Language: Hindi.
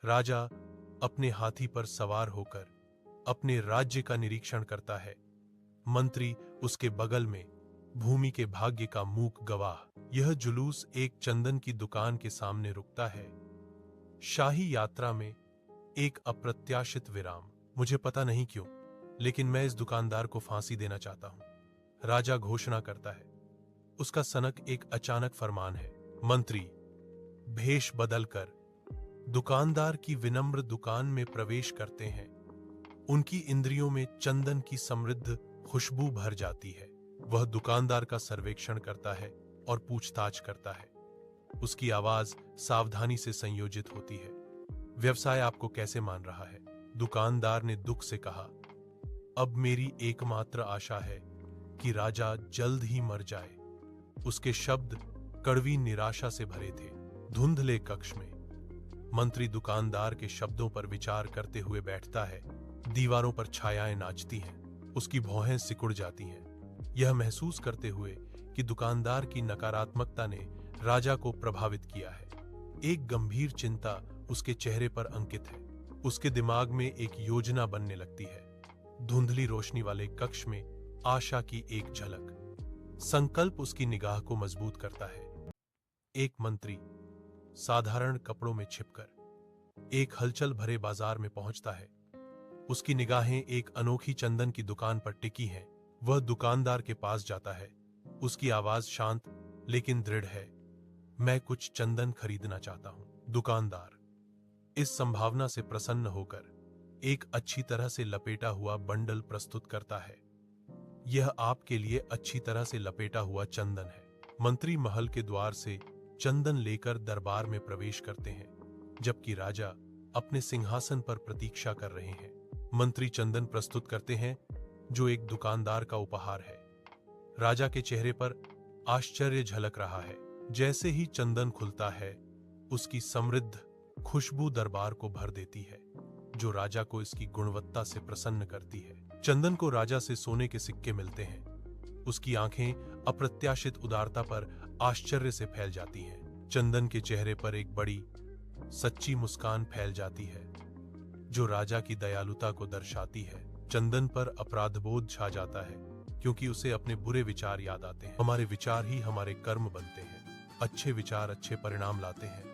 राजा अपने हाथी पर सवार होकर अपने राज्य का निरीक्षण करता है। मंत्री उसके बगल में भूमि के भाग्य का मूक गवाह। यह जुलूस एक चंदन की दुकान के सामने रुकता है। शाही यात्रा में एक अप्रत्याशित विराम। मुझे पता नहीं क्यों, लेकिन मैं इस दुकानदार को फांसी देना चाहता हूं, राजा घोषणा करता है। उसका सनक एक अचानक फरमान है। मंत्री भेष बदलकर दुकानदार की विनम्र दुकान में प्रवेश करते हैं। उनकी इंद्रियों में चंदन की समृद्ध खुशबू भर जाती है। वह दुकानदार का सर्वेक्षण करता है और पूछताछ करता है। उसकी आवाज सावधानी से संयोजित होती है। व्यवसाय आपको कैसे मान रहा है? दुकानदार ने दुख से कहा, अब मेरी एकमात्र आशा है कि राजा जल्द ही मर जाए। उसके शब्द कड़वी निराशा से भरे थे। धुंधले कक्ष में मंत्री दुकानदार के शब्दों पर विचार करते हुए बैठता है। दीवारों पर छायाएं नाचती हैं, उसकी भौहें सिकुड़ जाती हैं, यह महसूस करते हुए कि दुकानदार की नकारात्मकता ने राजा को प्रभावित किया है। एक गंभीर चिंता उसके चेहरे पर अंकित है। उसके दिमाग में एक योजना बनने लगती है। धुंधली रोशनी वाले कक्ष में आशा की एक झलक। संकल्प उसकी निगाह को मजबूत करता है। एक मंत्री साधारण कपड़ों में छिपकर एक हलचल भरे बाजार में पहुंचता है। उसकी निगाहें एक अनोखी चंदन की दुकान पर टिकी हैं। वह दुकानदार के पास जाता है। उसकी आवाज शांत लेकिन दृढ़ है। मैं कुछ चंदन खरीदना चाहता हूं। दुकानदार इस संभावना से प्रसन्न होकर एक अच्छी तरह से लपेटा हुआ बंडल प्रस्तुत करता है। यह आपके लिए अच्छी तरह से लपेटा हुआ चंदन है। मंत्री महल के द्वार से चंदन लेकर दरबार में प्रवेश करते हैं, जबकि राजा अपने सिंहासन पर प्रतीक्षा कर रहे हैं। मंत्री चंदन प्रस्तुत करते हैं, जो एक दुकानदार का उपहार है। राजा के चेहरे पर आश्चर्य झलक रहा है। जैसे ही चंदन खुलता है, उसकी समृद्ध खुशबू दरबार को भर देती है, जो राजा को इसकी गुणवत्ता से प्रसन्न करती है। चंदन को राजा से सोने के सिक्के मिलते हैं। उसकी आंखें अप्रत्याशित उदारता पर आश्चर्य से फैल जाती हैं। चंदन के चेहरे पर एक बड़ी सच्ची मुस्कान फैल जाती है, जो राजा की दयालुता को दर्शाती है। चंदन पर अपराधबोध छा जाता है, क्योंकि उसे अपने बुरे विचार याद आते हैं। हमारे विचार ही हमारे कर्म बनते हैं। अच्छे विचार अच्छे परिणाम लाते हैं।